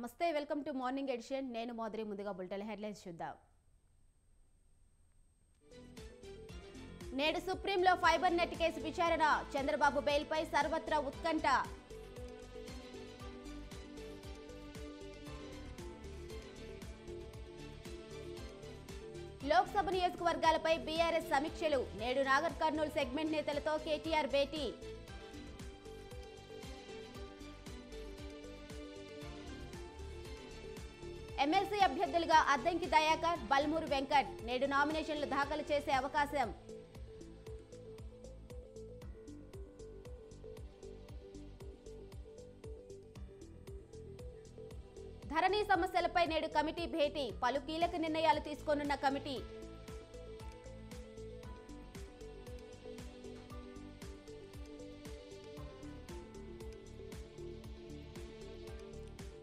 నమస్తే, welcome to morning edition. నేను మోదరి. ముందుగా బులెటిన్ హెడ్లైన్స్ చూద్దాం. నేడు సుప్రీంలో ఫైబర్ నెట్ కేసు విచారణ. చంద్రబాబు బెయిల్పై సర్వత్రా ఉత్కంఠ. లోక్సభ నియోజకవర్గాలపై బీఆర్ఎస్ సమీక్షలు. నేడు నాగర్ కర్నూలు సెగ్మెంట్ నేతలతో కేటీఆర్ భేటీ. ఎమ్మెల్సీ అభ్యర్థులుగా అద్దంకి దయాకర్, బల్మూరు వెంకట్ నేడు నామినేషన్లు దాఖలు చేసే అవకాశం. ధరణి సమస్యలపై నేడు కమిటీ భేటీ. పలు కీలక నిర్ణయాలు తీసుకోనున్న కమిటీ.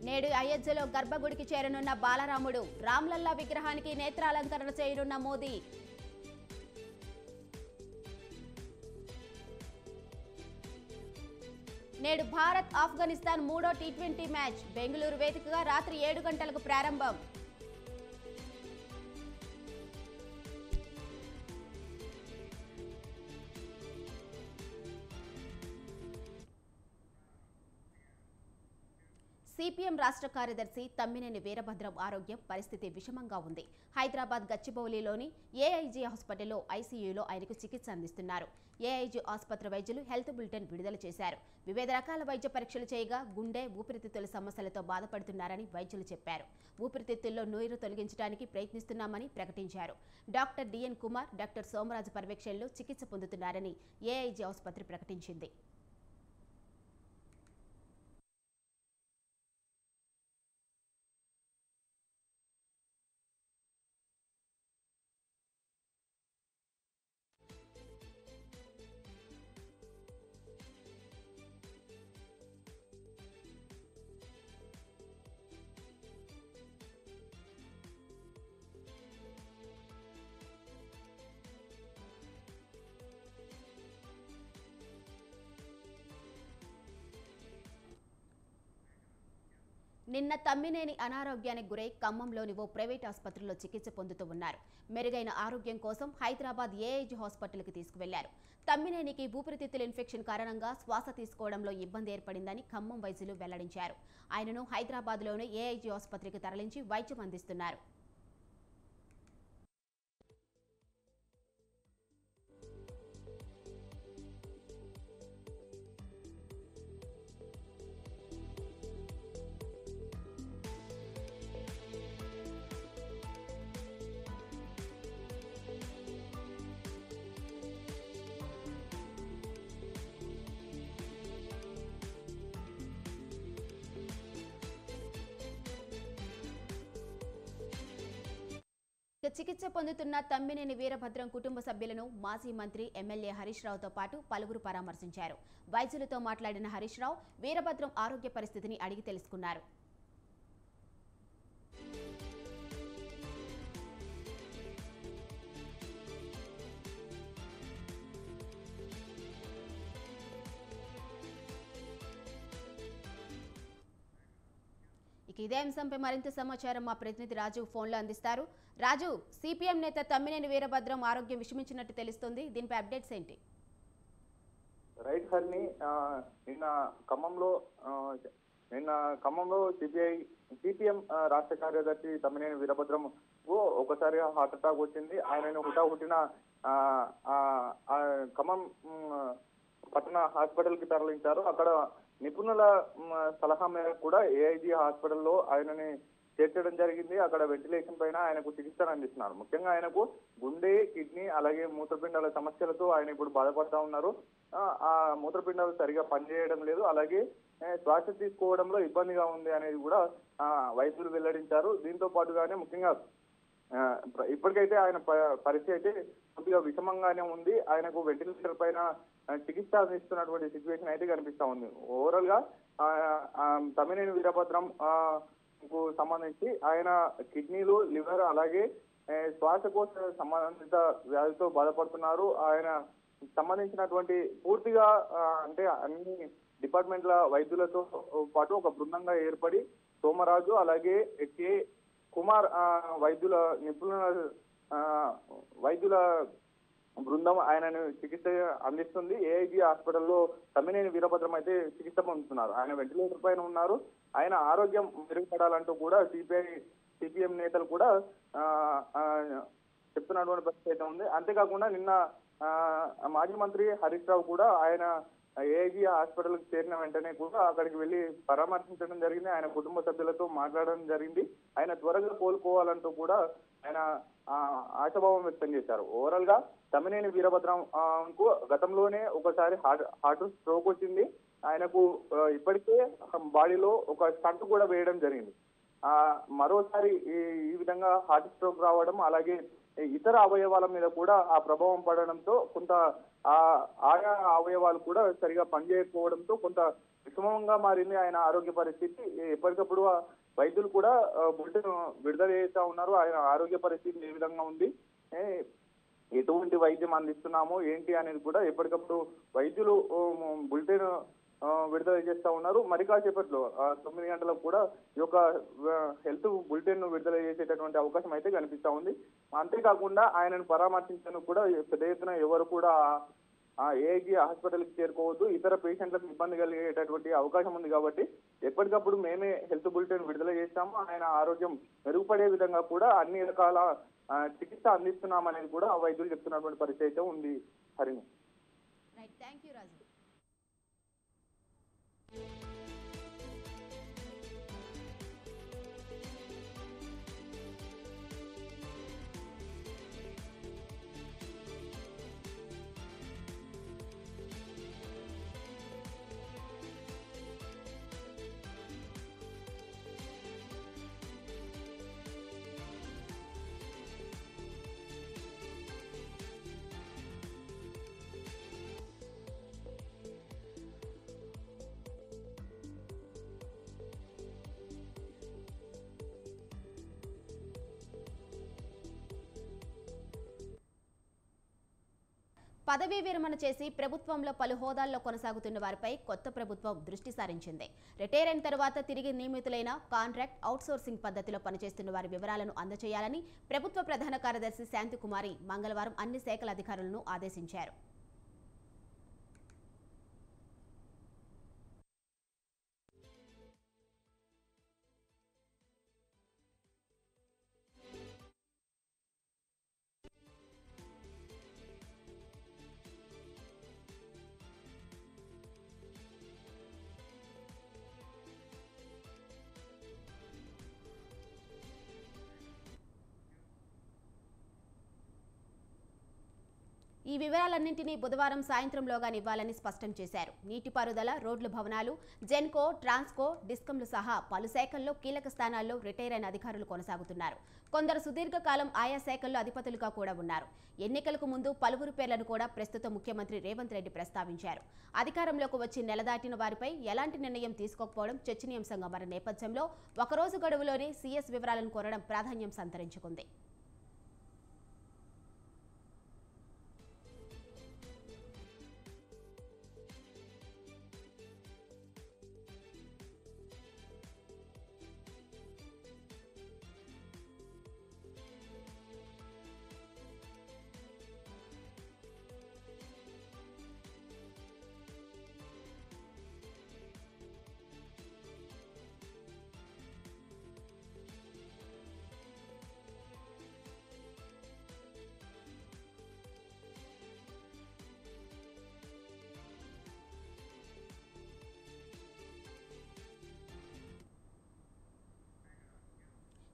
నేడు అయోధ్యలో గర్భగుడికి చేరనున్న బాలరాముడు. రామ్లల్లా విగ్రహానికి నేత్రాలంకరణ చేయనున్న మోదీ. నేడు భారత్ ఆఫ్ఘనిస్తాన్ 3వ టీ20 మ్యాచ్ బెంగళూరు వేదికగా రాత్రి 7 గంటలకు ప్రారంభం. సిపిఎం రాష్ట్ర కార్యదర్శి తమ్మినేని వీరభద్రం ఆరోగ్యం పరిస్థితి విషమంగా ఉంది. హైదరాబాద్ గచ్చిబౌలిలోని ఏఐజీ హాస్పిటల్లో ఐసీయూలో ఆయనకు చికిత్స అందిస్తున్నారు. ఏఐజీ ఆసుపత్రి వైద్యులు హెల్త్ బులెటిన్ విడుదల చేశారు. వివిధ రకాల వైద్య పరీక్షలు చేయగా గుండె, ఊపిరితిత్తుల సమస్యలతో బాధపడుతున్నారని వైద్యులు చెప్పారు. ఊపిరితిత్తుల్లో నీరు తొలగించడానికి ప్రయత్నిస్తున్నామని ప్రకటించారు. డాక్టర్ డిఎన్ కుమార్, డాక్టర్ సోమరాజు పర్యవేక్షణలో చికిత్స పొందుతున్నారని ఏఐజీ ఆసుపత్రి ప్రకటించింది. నిన్న తమ్మినేని అనారోగ్యానికి గురై ఖమ్మంలోని ఓ ప్రైవేట్ ఆసుపత్రిలో చికిత్స పొందుతూ ఉన్నారు. మెరుగైన ఆరోగ్యం కోసం హైదరాబాద్ ఏఐజీ హాస్పిటల్కి తీసుకువెళ్లారు. తమ్మినేనికి ఊపిరితిత్తుల ఇన్ఫెక్షన్ కారణంగా శ్వాస తీసుకోవడంలో ఇబ్బంది ఏర్పడిందని ఖమ్మం వైద్యులు వెల్లడించారు. ఆయనను హైదరాబాద్లోని ఏఐజీ ఆసుపత్రికి తరలించి వైద్యం అందిస్తున్నారు. చికిత్స పొందుతున్న తమ్మినేని వీరభద్రం కుటుంబ సభ్యులను మాజీ మంత్రి, ఎమ్మెల్యే హరీష్ రావుతో పాటు పలువురు పరామర్శించారు. వైద్యులతో మాట్లాడిన హరీష్ రావు వీరభద్రం ఆరోగ్య పరిస్థితిని అడిగి తెలుసుకున్నారు. ఇదే అంశంపై మరింత సమాచారం మా ప్రతినిధి రాజు ఫోన్లో అందిస్తారు. రాజు, సిపిఎం నేత తమ్మినేని వీరభద్రం ఆరోగ్యం విషమించినట్టు తెలుస్తుంది. దీనిపై అప్డేట్స్ ఏంటి? రైట్ హర్ని, నిన్న ఖమ్మంలో సిపిఎం రాష్ట్ర కార్యదర్శి తమ్మినేని వీరభద్రం ఒకసారిగా హార్ట్ అటాక్ వచ్చింది. ఆయనను హుటాహుటిన ఖమ్మం పట్టణ హాస్పిటల్ కి తరలించారు. అక్కడ నిపుణుల సలహా మేరకు కూడా ఏఐజీ హాస్పిటల్లో ఆయనని చేర్చడం జరిగింది. అక్కడ వెంటిలేషన్ పైన ఆయనకు చికిత్సను అందిస్తున్నారు. ముఖ్యంగా ఆయనకు గుండె, కిడ్నీ అలాగే మూత్రపిండాల సమస్యలతో ఆయన ఇప్పుడు బాధపడతా ఉన్నారు. ఆ మూత్రపిండాలు సరిగా పనిచేయడం లేదు, అలాగే శ్వాస తీసుకోవడంలో ఇబ్బందిగా ఉంది అనేది కూడా వైద్యులు వెల్లడించారు. దీంతో పాటుగానే ముఖ్యంగా ఇప్పటికైతే ఆయన పరిస్థితి అయితే కొద్దిగా విషమంగానే ఉంది. ఆయనకు వెంటిలేటర్ పైన చికిత్స అందిస్తున్నటువంటి సిచ్యువేషన్ అయితే కనిపిస్తా ఉంది. ఓవరాల్ గా తమ్మినేని వీరభద్రం కు సంబంధించి ఆయన కిడ్నీలు, లివర్ అలాగే శ్వాసకోశ సంబంధిత వ్యాధితో బాధపడుతున్నారు. ఆయన సంబంధించినటువంటి పూర్తిగా అంటే అన్ని డిపార్ట్మెంట్ల వైద్యులతో పాటు ఒక బృందంగా ఏర్పడి సోమరాజు అలాగే కె కుమార్ వైద్యుల బృందం ఆయనను చికిత్స అందిస్తుంది. ఏఐజీ హాస్పిటల్లో తమ్మినేని వీరభద్రం అయితే చికిత్స పొందుతున్నారు. ఆయన వెంటిలేటర్ పైన ఉన్నారు. ఆయన ఆరోగ్యం మెరుగుపడాలంటూ కూడా సిపిఎం నేతలు కూడా చెప్తున్నటువంటి పరిస్థితి అయితే ఉంది. అంతేకాకుండా నిన్న మాజీ మంత్రి హరీష్ రావు కూడా ఆయన ఏఐజీ హాస్పిటల్ కి చేరిన వెంటనే కూడా అక్కడికి వెళ్లి పరామర్శించడం జరిగింది. ఆయన కుటుంబ సభ్యులతో మాట్లాడడం జరిగింది. ఆయన త్వరగా కోలుకోవాలంటూ కూడా ఆయన ఆశాభావం వ్యక్తం చేశారు. ఓవరాల్ గా తమ్మినేని వీరభద్రం కు గతంలోనే ఒకసారి హార్ట్ స్ట్రోక్ వచ్చింది. ఆయనకు ఇప్పటికే బాడీలో ఒక స్టంట్ కూడా వేయడం జరిగింది. మరోసారి ఈ విధంగా హార్ట్ స్ట్రోక్ రావడం అలాగే ఇతర అవయవాల మీద కూడా ఆ ప్రభావం పడడంతో కొంత ఆయా అవయవాలు కూడా సరిగా పనిచేయకపోవడంతో కొంత విషమంగా మారింది ఆయన ఆరోగ్య పరిస్థితి. ఎప్పటికప్పుడు వైద్యులు కూడా బులెటిన్ విడుదల చేస్తా ఉన్నారు. ఆయన ఆరోగ్య పరిస్థితి ఏ విధంగా ఉంది, ఎటువంటి వైద్యం అందిస్తున్నాము ఏంటి అనేది కూడా ఎప్పటికప్పుడు వైద్యులు బులెటిన్ విడుదల చేస్తా ఉన్నారు. మరి కాసేపట్లో 9 గంటలకు కూడా ఈ యొక్క హెల్త్ బులెటిన్ విడుదల చేసేటటువంటి అవకాశం అయితే కనిపిస్తా ఉంది. అంతేకాకుండా ఆయనను పరామర్శించడానికి కూడా పెద్ద ఎత్తున ఎవరు కూడా ఏఐజీ హాస్పిటల్ కి చేరుకోవద్దు, ఇతర పేషెంట్లకు ఇబ్బంది కలిగేటటువంటి అవకాశం ఉంది కాబట్టి ఎప్పటికప్పుడు మేమే హెల్త్ బులెటిన్ విడుదల చేస్తాము. ఆయన ఆరోగ్యం మెరుగుపడే విధంగా కూడా అన్ని రకాల చికిత్స అందిస్తున్నామనేది కూడా వైద్యులు చెప్తున్నటువంటి పరిస్థితి అయితే ఉంది. హరిణి. పదవీ విరమణ చేసి ప్రభుత్వంలో పలు హోదాల్లో కొనసాగుతున్న వారిపై కొత్త ప్రభుత్వం దృష్టి సారించింది. రిటైర్ అయిన తర్వాత తిరిగి నియమితులైన కాంట్రాక్ట్ అవుట్సోర్సింగ్ పద్ధతిలో పనిచేస్తున్న వారి వివరాలను అందజేయాలని ప్రభుత్వ ప్రధాన కార్యదర్శి శాంతికుమారి మంగళవారం అన్ని శాఖల అధికారులను ఆదేశించారు. ఈ వివరాలన్నింటినీ బుధవారం సాయంత్రంలోగా ఇవ్వాలని స్పష్టం చేశారు. నీటిపారుదల, రోడ్లు, భవనాలు, జెన్కో, ట్రాన్స్కో, డిస్కంలు సహా పలు శాఖల్లో కీలక స్థానాల్లో రిటైర్ అయిన అధికారులు కొనసాగుతున్నారు. కొందరు సుదీర్ఘకాలం ఆయా శాఖల్లో అధిపతులుగా కూడా ఉన్నారు. ఎన్నికలకు ముందు పలువురు పేర్లను కూడా ప్రస్తుత ముఖ్యమంత్రి రేవంత్ రెడ్డి ప్రస్తావించారు. అధికారంలోకి వచ్చి నెల దాటిన వారిపై ఎలాంటి నిర్ణయం తీసుకోకపోవడం చర్చనీయాంశంగా మారిన నేపథ్యంలో ఒకరోజు గడువులోనే సీఎస్ వివరాలను కోరడం ప్రాధాన్యం సంతరించుకుంది.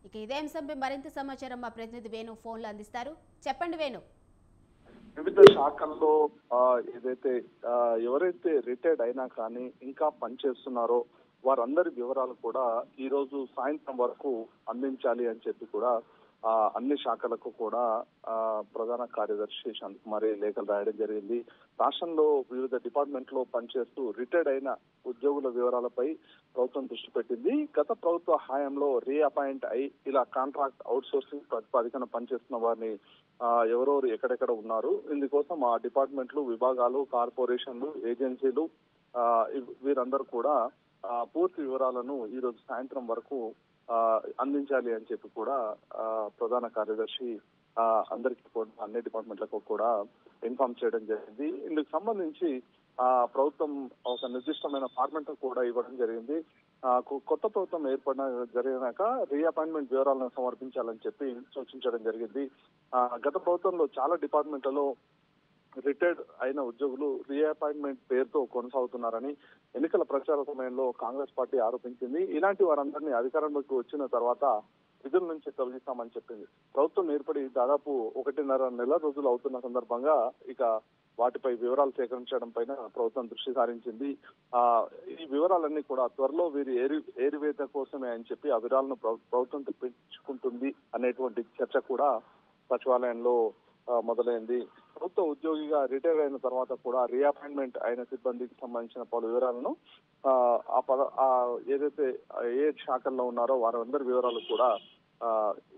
ఇక ఇదే అంశంపై మరింత సమాచారం మా ప్రతినిధి వేణు ఫోన్లో అందిస్తారు. చెప్పండి వేణు. వివిధ శాఖల్లో ఏదైతే ఎవరైతే రిటైర్డ్ అయినా కానీ ఇంకా పనిచేస్తున్నారో వారందరి వివరాలు కూడా ఈ రోజు సాయంత్రం వరకు అందించాలి అని చెప్పి కూడా అన్ని శాఖలకు కూడా ప్రధాన కార్యదర్శి శాంతికుమారి లేఖలు రాయడం జరిగింది. రాష్ట్రంలో వివిధ డిపార్ట్మెంట్ లో పనిచేస్తూ రిటైర్డ్ అయిన ఉద్యోగుల వివరాలపై ప్రభుత్వం దృష్టి పెట్టింది. గత ప్రభుత్వ హయాంలో రీఅపాయింట్ అయి ఇలా కాంట్రాక్ట్ అవుట్ సోర్సింగ్ ప్రతిపాదికన పనిచేస్తున్న వారిని ఎవరెవరు ఎక్కడెక్కడ ఉన్నారు, ఇందుకోసం ఆ డిపార్ట్మెంట్లు, విభాగాలు, కార్పొరేషన్లు, ఏజెన్సీలు వీరందరూ కూడా పూర్తి వివరాలను ఈ రోజు సాయంత్రం వరకు అందించాలి అని చెప్పి కూడా ప్రధాన కార్యదర్శి అందరికీ కూడా అన్ని డిపార్ట్మెంట్లకు కూడా ఇన్ఫార్మ్ చేయడం జరిగింది. ఇందుకు సంబంధించి ప్రభుత్వం ఒక నిర్దిష్టమైన ఫార్మాట్ కూడా ఇవ్వడం జరిగింది. కొత్త ప్రభుత్వం జరిగినాక రీఅపాయింట్మెంట్ వివరాలను సమర్పించాలని చెప్పి సూచించడం జరిగింది. గత ప్రభుత్వంలో చాలా డిపార్ట్మెంట్లలో రిటైర్డ్ అయిన ఉద్యోగులు రీఅపాయింట్మెంట్ పేరుతో కొనసాగుతున్నారని ఎన్నికల ప్రచార సమయంలో కాంగ్రెస్ పార్టీ ఆరోపించింది. ఇలాంటి వారందరినీ అధికారంలోకి వచ్చిన తర్వాత విధుల నుంచి తొలగిస్తామని చెప్పింది. ప్రభుత్వం ఏర్పడి దాదాపు 1.5 నెల రోజులు అవుతున్న సందర్భంగా ఇక వాటిపై వివరాలు సేకరించడం పైన ప్రభుత్వం దృష్టి సారించింది. ఈ వివరాలన్నీ కూడా త్వరలో వీరి ఏరివేత కోసమే అని చెప్పి ఆ వివరాలను ప్రభుత్వం తెప్పించుకుంటుంది అనేటువంటి చర్చ కూడా సచివాలయంలో మొదలైంది. ప్రభుత్వ ఉద్యోగిగా రిటైర్ అయిన తర్వాత కూడా రీఅపాయింట్మెంట్ అయిన సిబ్బందికి సంబంధించిన పలు వివరాలను ఏదైతే ఏ శాఖల్లో ఉన్నారో వారందరి వివరాలు కూడా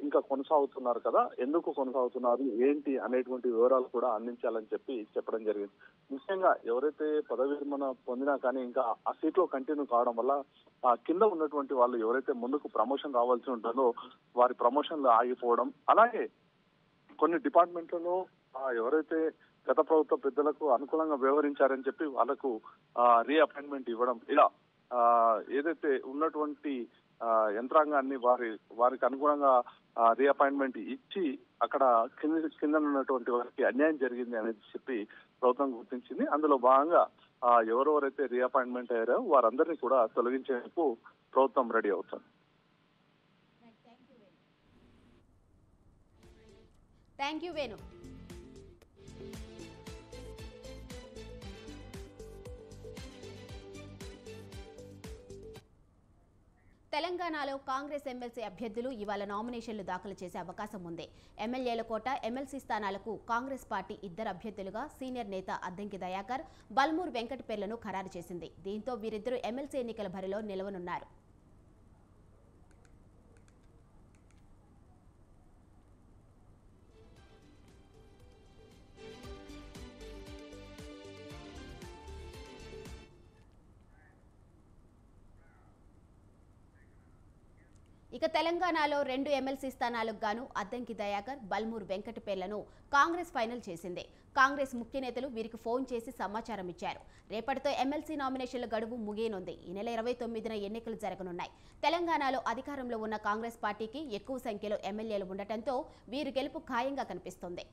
ఇంకా కొనసాగుతున్నారు కదా, ఎందుకు కొనసాగుతున్నారు ఏంటి అనేటువంటి వివరాలు కూడా అందించాలని చెప్పడం జరిగింది. ముఖ్యంగా ఎవరైతే పదవి విరమణ పొందినా కానీ ఇంకా ఆ సీట్ లో కంటిన్యూ కావడం వల్ల కింద ఉన్నటువంటి వాళ్ళు ఎవరైతే ముందుకు ప్రమోషన్ రావాల్సి ఉంటుందో వారి ప్రమోషన్లు ఆగిపోవడం, అలాగే కొన్ని డిపార్ట్మెంట్లలో ఎవరైతే గత ప్రభుత్వ పెద్దలకు అనుకూలంగా వ్యవహరించారని చెప్పి వాళ్ళకు రీఅపాయింట్మెంట్ ఇవ్వడం, ఇలా ఏదైతే ఉన్నటువంటి యంత్రాంగాన్ని వారికి అనుగుణంగా రీఅపాయింట్మెంట్ ఇచ్చి అక్కడ కింద ఉన్నటువంటి వారికి అన్యాయం జరిగింది అనేది చెప్పి ప్రభుత్వం గుర్తించింది. అందులో భాగంగా ఎవరెవరైతే రీఅపాయింట్మెంట్ అయ్యారో వారందరినీ కూడా తొలగించేందుకు ప్రభుత్వం రెడీ అవుతుంది. Thank you Venu. తెలంగాణలో కాంగ్రెస్ ఎమ్మెల్సీ అభ్యర్థులు ఇవాళ నామినేషన్లు దాఖలు చేసే అవకాశం ఉంది. ఎమ్మెల్యేల కోట ఎమ్మెల్సీ స్థానాలకు కాంగ్రెస్ పార్టీ 2 అభ్యర్థులుగా సీనియర్ నేత అద్దంకి దయాకర్, బల్మూర్ వెంకట్ పేర్లను ఖరారు చేసింది. దీంతో వీరిద్దరూ ఎమ్మెల్సీ ఎన్నికల బరిలో నిలవనున్నారు. ఇక తెలంగాణలో 2 ఎమ్మెల్సీ స్థానాలకు గాను అద్దంకి దయాకర్, బల్మూర్ వెంకట్ పేర్లను కాంగ్రెస్ ఫైనల్ చేసింది. కాంగ్రెస్ ముఖ్య నేతలు వీరికి ఫోన్ చేసి సమాచారం ఇచ్చారు. రేపటితో ఎమ్మెల్సీ నామినేషన్ల గడువు ముగియనుంది. ఈ నెల 29న ఎన్నికలు జరగనున్నాయి. తెలంగాణలో అధికారంలో ఉన్న కాంగ్రెస్ పార్టీకి ఎక్కువ సంఖ్యలో ఎమ్మెల్యేలు ఉండటంతో వీరి గెలుపు ఖాయంగా కనిపిస్తోంది.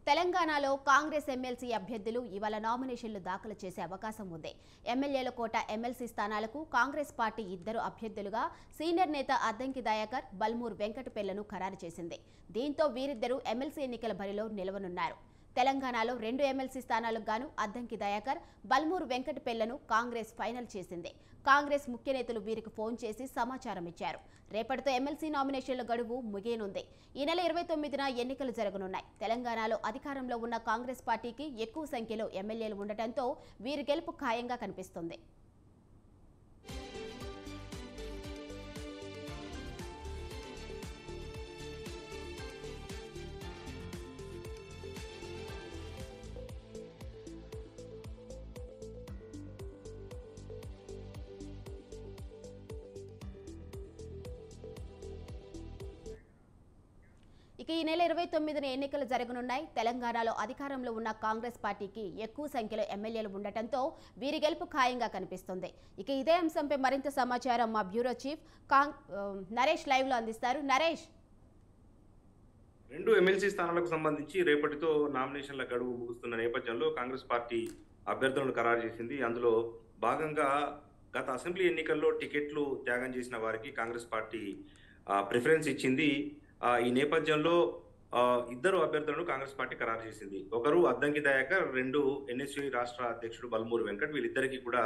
తెలంగాణలో కాంగ్రెస్ ఎమ్మెల్సీ అభ్యర్థులు ఇవాళ నామినేషన్లు దాఖలు చేసే అవకాశం ఉంది. ఎమ్మెల్యేల కోట ఎమ్మెల్సీ స్థానాలకు కాంగ్రెస్ పార్టీ 2 అభ్యర్థులుగా సీనియర్ నేత అద్దంకి దయాకర్, బల్మూర్ వెంకట్ పేర్లను ఖరారు చేసింది. దీంతో వీరిద్దరూ ఎమ్మెల్సీ ఎన్నికల బరిలో నిలవనున్నారు. తెలంగాణలో 2 ఎమ్మెల్సీ స్థానాలకు గాను అద్దంకి దయాకర్, బల్మూర్ వెంకట్ పేర్లను కాంగ్రెస్ ఫైనల్ చేసింది. కాంగ్రెస్ ముఖ్య నేతలు వీరికి ఫోన్ చేసి సమాచారం ఇచ్చారు. రేపటితో ఎమ్మెల్సీ నామినేషన్ల గడువు ముగియనుంది. ఈ నెల 29న ఎన్నికలు జరగనున్నాయి. తెలంగాణలో అధికారంలో ఉన్న కాంగ్రెస్ పార్టీకి ఎక్కువ సంఖ్యలో ఎమ్మెల్యేలు ఉండటంతో వీరి గెలుపు ఖాయంగా కనిపిస్తుంది. ఇక ఈ నెల 29న ఎన్నికలు జరగనున్నాయి. తెలంగాణలో అధికారంలో ఉన్న కాంగ్రెస్ పార్టీకి ఎక్కువ సంఖ్యలో ఎమ్మెల్యేలు ఉండటంతో వీరి గెలుపు ఖాయంగా కనిపిస్తుంది. ఇక ఇదే అంశంపై మరింత సమాచారం మా బ్యూరో చీఫ్ నరేష్ లైవ్లో అందిస్తారు. నరేష్, 2 ఎమ్మెల్సీ స్థానాలకు సంబంధించి రేపటితో నామినేషన్ల గడువు ముగుస్తున్న నేపథ్యంలో కాంగ్రెస్ పార్టీ అభ్యర్థులను ఖరారు చేసింది. అందులో భాగంగా గత అసెంబ్లీ ఎన్నికల్లో టికెట్లు త్యాగం చేసిన వారికి కాంగ్రెస్ పార్టీ ప్రిఫరెన్స్ ఇచ్చింది. ఈ నేపథ్యంలో 2 అభ్యర్థులను కాంగ్రెస్ పార్టీ ఖరారు చేసింది. ఒకరు అద్దంకి దయాకర్, 2 ఎన్ఎస్యు రాష్ట్ర అధ్యక్షుడు బల్మూరి వెంకట్. వీళ్ళిద్దరికీ కూడా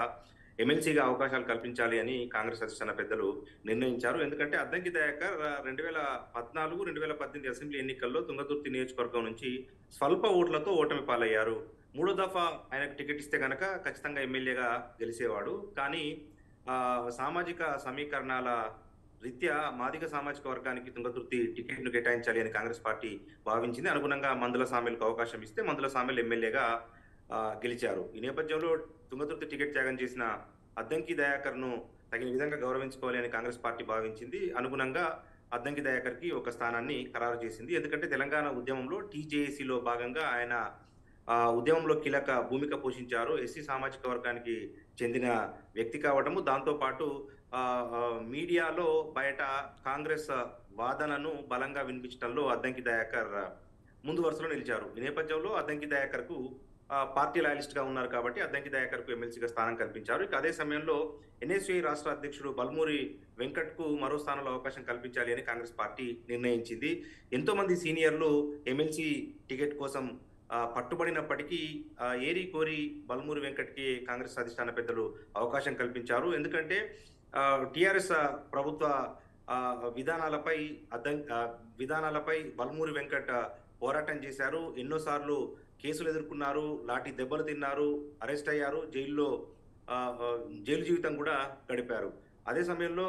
ఎమ్మెల్సీగా అవకాశాలు కల్పించాలి అని కాంగ్రెస్ అధిష్టాన పెద్దలు నిర్ణయించారు. ఎందుకంటే అద్దంకి దయాకర్ 2014, 2018 అసెంబ్లీ ఎన్నికల్లో తుంగతుర్తి నియోజకవర్గం నుంచి స్వల్ప ఓట్లతో ఓటమి పాలయ్యారు. 3వ దఫా ఆయనకు టికెట్ ఇస్తే గనక ఖచ్చితంగా ఎమ్మెల్యేగా గెలిచేవాడు. కానీ సామాజిక సమీకరణాల రీత్యా మాదిగ సామాజిక వర్గానికి తుంగతుర్తి టికెట్ను కేటాయించాలి అని కాంగ్రెస్ పార్టీ భావించింది. అనుగుణంగా మందుల సామెలకు అవకాశం ఇస్తే మందుల సామెలు ఎమ్మెల్యేగా గెలిచారు. ఈ నేపథ్యంలో తుంగతుర్తి టికెట్ త్యాగం చేసిన అద్దంకి దయాకర్ను తగిన విధంగా గౌరవించుకోవాలి అని కాంగ్రెస్ పార్టీ భావించింది. అనుగుణంగా అద్దంకి దయాకర్కి ఒక స్థానాన్ని ఖరారు చేసింది. ఎందుకంటే తెలంగాణ ఉద్యమంలో టీజేఏసీలో భాగంగా ఆయన ఉద్యమంలో కీలక భూమిక పోషించారు. ఎస్సీ సామాజిక వర్గానికి చెందిన వ్యక్తి కావడము, దాంతోపాటు మీడియాలో బయట కాంగ్రెస్ వాదనను బలంగా వినిపించడంలో అద్దంకి దయాకర్ ముందు వరుసలో నిలిచారు. ఈ నేపథ్యంలో అద్దంకి దయాకర్కు పార్టీ లాయలిస్ట్ గా ఉన్నారు కాబట్టి అద్దంకి దయాకర్కు ఎమ్మెల్సీగా స్థానం కల్పించారు. ఇక అదే సమయంలో ఎన్ఎస్యు రాష్ట్ర అధ్యక్షుడు బల్మూరి వెంకట్కు మరో స్థానంలో అవకాశం కల్పించాలి అని కాంగ్రెస్ పార్టీ నిర్ణయించింది. ఎంతో మంది సీనియర్లు ఎమ్మెల్సీ టికెట్ కోసం పట్టుబడినప్పటికీ ఏరి కోరి బల్మూరి వెంకట్కి కాంగ్రెస్ అధిష్టాన పెద్దలు అవకాశం కల్పించారు. ఎందుకంటే టిఆర్ఎస్ ప్రభుత్వ విధానాలపై బల్మూరి వెంకట్ పోరాటం చేశారు. ఎన్నోసార్లు కేసులు ఎదుర్కొన్నారు, లాఠీ దెబ్బలు తిన్నారు, అరెస్ట్ అయ్యారు, జైలు జీవితం కూడా గడిపారు. అదే సమయంలో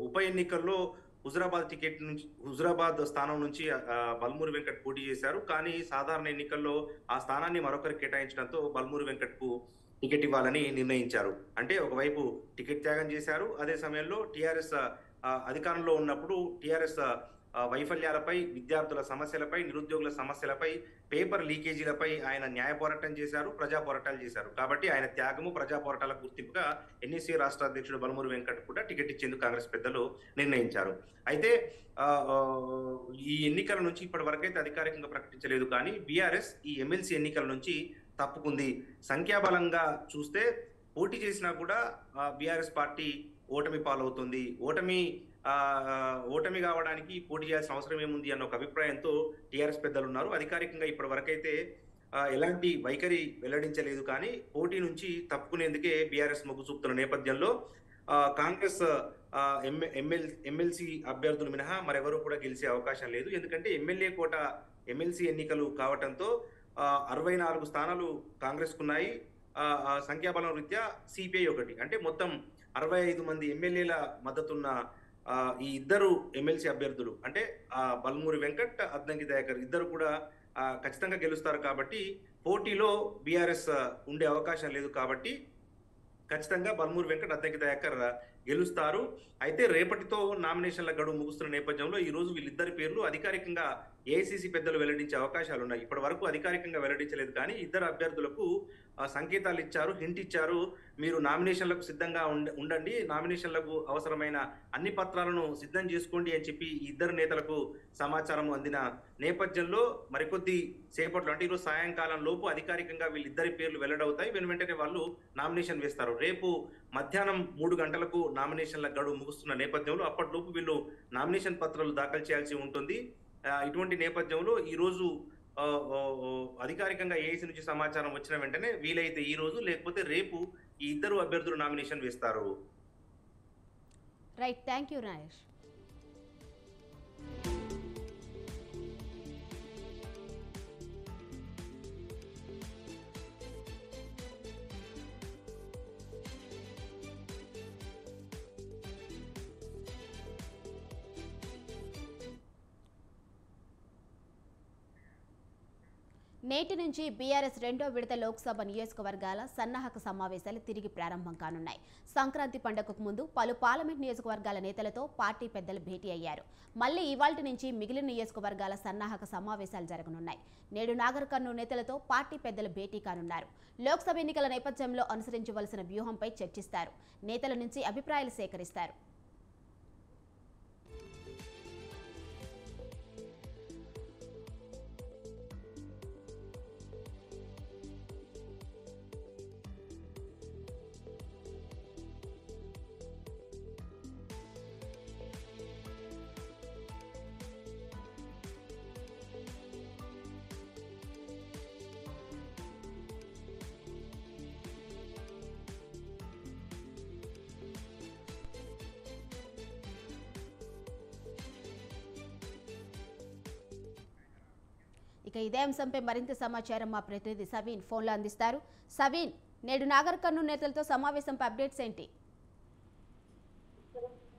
ఉప ఎన్నికల్లో హుజురాబాద్ స్థానం నుంచి బల్మూరి వెంకట్ పోటీ చేశారు. కానీ సాధారణ ఎన్నికల్లో ఆ స్థానాన్ని మరొకరికి కేటాయించడంతో బల్మూరి వెంకట్కు టికెట్ ఇవ్వాలని నిర్ణయించారు. అంటే ఒకవైపు టికెట్ త్యాగం చేశారు, అదే సమయంలో టిఆర్ఎస్ అధికారంలో ఉన్నప్పుడు టిఆర్ఎస్ వైఫల్యాలపై, విద్యార్థుల సమస్యలపై, నిరుద్యోగుల సమస్యలపై, పేపర్ లీకేజీలపై ఆయన న్యాయ పోరాటం చేశారు, ప్రజా పోరాటాలు చేశారు. కాబట్టి ఆయన త్యాగము, ప్రజా పోరాటాల గుర్తింపుగా ఎన్ఎస్యు రాష్ట్ర అధ్యక్షుడు బల్మూరి వెంకట్ కూడా టికెట్ ఇచ్చేందుకు కాంగ్రెస్ పెద్దలు నిర్ణయించారు. అయితే ఈ ఎన్నికల నుంచి ఇప్పటి వరకైతే అధికారికంగా ప్రకటించలేదు, కానీ బీఆర్ఎస్ ఈ ఎమ్మెల్సీ ఎన్నికల నుంచి తప్పుకుంది. సంఖ్యాబలంగా చూస్తే పోటీ చేసినా కూడా బీఆర్ఎస్ పార్టీ ఓటమి పాలవుతుంది. ఓటమి కావడానికి పోటీ చేయాల్సిన అవసరం ఏముంది అన్న ఒక అభిప్రాయంతో టీఆర్ఎస్ పెద్దలు ఉన్నారు. అధికారికంగా ఇప్పటి వరకైతే ఎలాంటి వైఖరి వెల్లడించలేదు, కానీ పోటీ నుంచి తప్పుకునేందుకే బీఆర్ఎస్ మొగ్గు చూపుతున్న నేపథ్యంలో కాంగ్రెస్ ఎమ్మెల్సీ అభ్యర్థులు మినహా మరెవరూ కూడా గెలిచే అవకాశం లేదు. ఎందుకంటే ఎమ్మెల్యే కోట ఎమ్మెల్సీ ఎన్నికలు కావడంతో 64 స్థానాలు కాంగ్రెస్ కున్నాయి. సంఖ్యాబలం రీత్యా సిపిఐ ఒకటి, అంటే మొత్తం 65 మంది ఎమ్మెల్యేల మద్దతున్న ఈ 2 ఎమ్మెల్సీ అభ్యర్థులు అంటే బల్మూరి వెంకట్, అద్దంకి దయాకర్ ఇద్దరు కూడా ఖచ్చితంగా గెలుస్తారు. కాబట్టి పోటీలో బీఆర్ఎస్ ఉండే అవకాశం లేదు. కాబట్టి ఖచ్చితంగా బల్మూరి వెంకట్, అద్దంకి దయాకర్ గెలుస్తారు. అయితే రేపటితో నామినేషన్ల గడువు ముగుస్తున్న నేపథ్యంలో ఈ రోజు వీళ్ళిద్దరి పేర్లు అధికారికంగా ఏఐసీసీ పెద్దలు వెల్లడించే అవకాశాలు ఉన్నాయి. ఇప్పటి వరకు అధికారికంగా వెల్లడించలేదు, కానీ 2 అభ్యర్థులకు సంకేతాలు ఇచ్చారు, హింట్ ఇచ్చారు. మీరు నామినేషన్లకు సిద్ధంగా ఉండండి, నామినేషన్లకు అవసరమైన అన్ని పత్రాలను సిద్ధం చేసుకోండి అని చెప్పి ఈ 2 నేతలకు సమాచారం అందిన నేపథ్యంలో మరికొద్ది సేపట్లో, అంటే ఈరోజు సాయంకాలం లోపు అధికారికంగా వీళ్ళిద్దరి పేర్లు వెల్లడవుతాయి. వెంటనే వాళ్ళు నామినేషన్ వేస్తారు. రేపు మధ్యాహ్నం 3 గంటలకు నామినేషన్ల గడువు ముగుస్తున్న నేపథ్యంలో అప్పటిలోపు వీళ్ళు నామినేషన్ పత్రాలు దాఖలు చేయాల్సి ఉంటుంది. ఇటువంటి నేపథ్యంలో ఈ రోజు అధికారికంగా ఏఐసీ నుంచి సమాచారం వచ్చిన వెంటనే వీలైతే ఈ రోజు, లేకపోతే రేపు ఈ 2 అభ్యర్థులు నామినేషన్ వేస్తారు. Right, thank you Naresh. నేటి నుంచి బీఆర్ఎస్ రెండో విడత లోక్సభ నియోజకవర్గాల సన్నాహక సమావేశాలు తిరిగి ప్రారంభం కానున్నాయి. సంక్రాంతి పండుగకు ముందు పలు పార్లమెంట్ నియోజకవర్గాల నేతలతో పార్టీ పెద్దలు భేటీ అయ్యారు. మళ్లీ ఇవాల్టి నుంచి మిగిలిన నియోజకవర్గాల సన్నాహక సమావేశాలు జరగనున్నాయి. నేడు నాగర్ కర్నూలు నేతలతో పార్టీ పెద్దలు భేటీ కానున్నారు. లోక్సభ ఎన్నికల నేపథ్యంలో అనుసరించవలసిన వ్యూహంపై చర్చిస్తారు. నేతల నుంచి అభిప్రాయాలు సేకరిస్తారు. ఇక ఇదే అంశంపై మరింత సమాచారం మా ప్రతినిధి సవీన్ ఫోన్లో అందిస్తారు. సవీన్, నేడు నాగర్ కర్నూలు నేతలతో సమావేశంపై అప్డేట్స్ ఏంటి?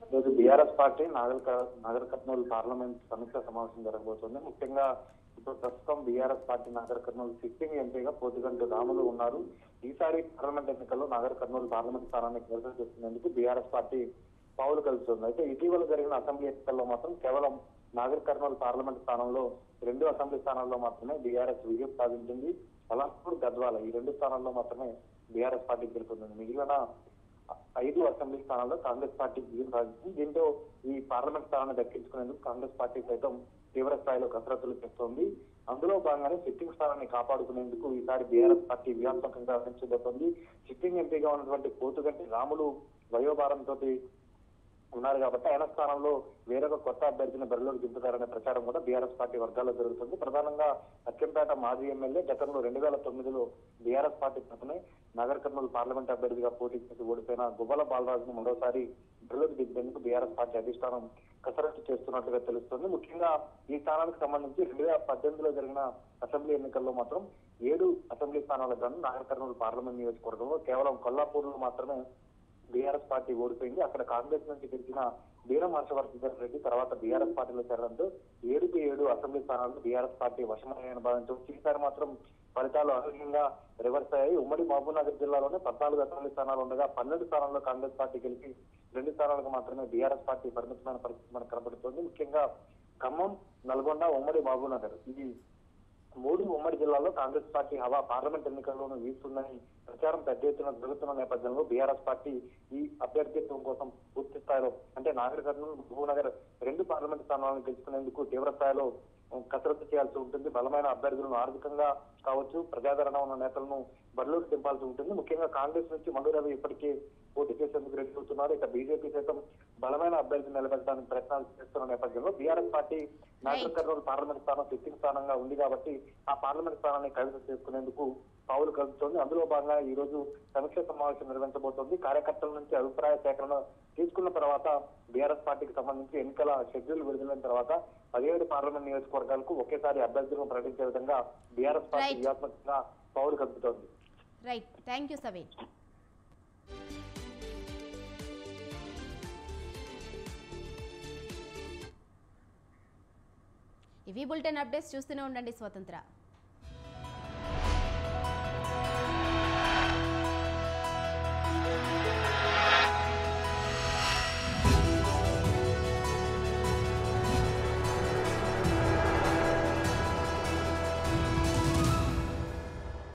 ఈరోజు BRS party Nagar Kurnool parliament సమీక్ష సమావేశం జరగబోతుంది. ముఖ్యంగా ఇప్పుడు ప్రస్తుతం BRS party Nagar Kurnool sitting ఎంపీగా పోతిగంటి రాములు ఉన్నారు. ఈసారి పార్లమెంట్ ఎన్నికల్లో నాగర్ కర్నూలు పార్లమెంట్ స్థానాన్ని కైవసం చేసుకునేందుకు బీఆర్ఎస్ పార్టీ పావులు కలుస్తుంది. అయితే ఇటీవల జరిగిన అసెంబ్లీ ఎన్నికల్లో మాత్రం కేవలం నాగర్ కర్నూలు పార్లమెంట్ స్థానంలో 2 అసెంబ్లీ స్థానాల్లో మాత్రమే బీఆర్ఎస్ విజయం సాధించింది. అలంపూర్, గద్వాల ఈ 2 స్థానాల్లో మాత్రమే బీఆర్ఎస్ పార్టీ గెలుపొందింది. మిగిలిన 5 అసెంబ్లీ స్థానాల్లో కాంగ్రెస్ పార్టీ విజయం సాధించింది. దీంతో ఈ పార్లమెంట్ స్థానాన్ని దక్కించుకునేందుకు కాంగ్రెస్ పార్టీ సైతం తీవ్ర స్థాయిలో కసరత్తులు చేస్తోంది. అందులో భాగంగానే సిట్టింగ్ స్థానాన్ని కాపాడుకునేందుకు ఈసారి బీఆర్ఎస్ పార్టీ వ్యూహాత్మకంగా వ్యవహరించబోతోంది. సిట్టింగ్ ఎంపీగా ఉన్నటువంటి పోతుగంటి రాములు వయోభారంతో ఉన్నారు కాబట్టి ఆయన స్థానంలో వేరొక కొత్త అభ్యర్థిని బరిలోకి దింపుతారనే ప్రచారం కూడా బీఆర్ఎస్ పార్టీ వర్గాల్లో జరుగుతుంది. ప్రధానంగా అక్కంపేట మాజీ ఎమ్మెల్యే గతంలో 2009లో బీఆర్ఎస్ పార్టీ తరఫునే నాగర్ కర్నూలు పార్లమెంట్ అభ్యర్థిగా పోటీ చేసి ఓడిపోయిన గువ్వల బాలరాజును మరోసారి బరిలోకి దింపేందుకు బీఆర్ఎస్ పార్టీ అధిష్టానం కసరత్తు చేస్తున్నట్లుగా తెలుస్తుంది. ముఖ్యంగా ఈ స్థానానికి సంబంధించి 2018లో జరిగిన అసెంబ్లీ ఎన్నికల్లో మాత్రం 7 అసెంబ్లీ స్థానాలకు గాను నాగర్ కర్నూలు పార్లమెంట్ నియోజకవర్గంలో కేవలం కొల్లాపూర్లో మాత్రమే బీఆర్ఎస్ పార్టీ ఓడిపోయింది. అక్కడ కాంగ్రెస్ నుంచి గెలిచిన వీరం హర్షవర్ధన్ రెడ్డి తర్వాత బీఆర్ఎస్ పార్టీలో చేరడంతో 7 అసెంబ్లీ స్థానాలను బీఆర్ఎస్ పార్టీ వశమయ్యాయని భావించవచ్చు. ఈసారి మాత్రం ఫలితాలు అనూహ్యంగా రివర్స్ అయ్యాయి. ఉమ్మడి మహబూబ్నగర్ జిల్లాలోనే 14 అసెంబ్లీ స్థానాలు ఉండగా 12 స్థానాల్లో కాంగ్రెస్ పార్టీ గెలిచి 2 స్థానాలకు మాత్రమే బీఆర్ఎస్ పార్టీ పరిమితమైన పరిస్థితి మనకు కనబడుతోంది. ముఖ్యంగా ఖమ్మం, నల్గొండ, ఉమ్మడి మహబూబ్నగర్ ఈ 3 ఉమ్మడి జిల్లాల్లో కాంగ్రెస్ పార్టీ హవా పార్లమెంట్ ఎన్నికల్లోనూ వీస్తుందని ప్రచారం పెద్ద ఎత్తున జరుగుతున్న నేపథ్యంలో బీఆర్ఎస్ పార్టీ ఈ అభ్యర్థిత్వం కోసం పూర్తి స్థాయిలో అంటే నాగర్ కర్నూలు, మహబూబ్నగర్ 2 పార్లమెంట్ స్థానాలను గెలుచుకునేందుకు తీవ్ర స్థాయిలో కసరత్తు చేయాల్సి ఉంటుంది. బలమైన అభ్యర్థులను ఆర్థికంగా కావచ్చు, ప్రజాదరణ ఉన్న నేతలను బరిలోకి దింపాల్సి ఉంటుంది. ముఖ్యంగా కాంగ్రెస్ నుంచి మల్లు రవి ఇప్పటికే పోటీ చేసేందుకు రెడీ అవుతున్నారు. ఇక బీజేపీ సైతం బలమైన అభ్యర్థిని నిలబెట్టడానికి ప్రయత్నాలు చేస్తున్న నేపథ్యంలో BRS party Nagar Kurnool parliament స్థానం సిట్టింగ్ స్థానంగా ఉంది కాబట్టి ఆ పార్లమెంట్ స్థానాన్ని కైవసం చేసుకునేందుకు పావులు కలుపుతోంది. అందులో భాగంగా ఈ రోజు సమీక్ష సమావేశం నిర్వహించబోతోంది. కార్యకర్తల నుంచి అభిప్రాయ సేకరణ తీసుకున్న తర్వాత బీఆర్ఎస్ పార్టీకి సంబంధించి ఎన్నికల షెడ్యూల్ విడుదలైన తర్వాత 17 పార్లమెంట్ నియోజకవర్గాలకు ఒకేసారి అభ్యర్థులను ప్రకటించే విధంగా బీఆర్ఎస్ పార్టీ వ్యూహాత్మకంగా పావులు కలుపుతోంది. Right, thank you Saveen. ఇవి బులెటిన్ అప్డేట్స్. చూస్తూనే ఉండండి స్వతంత్ర.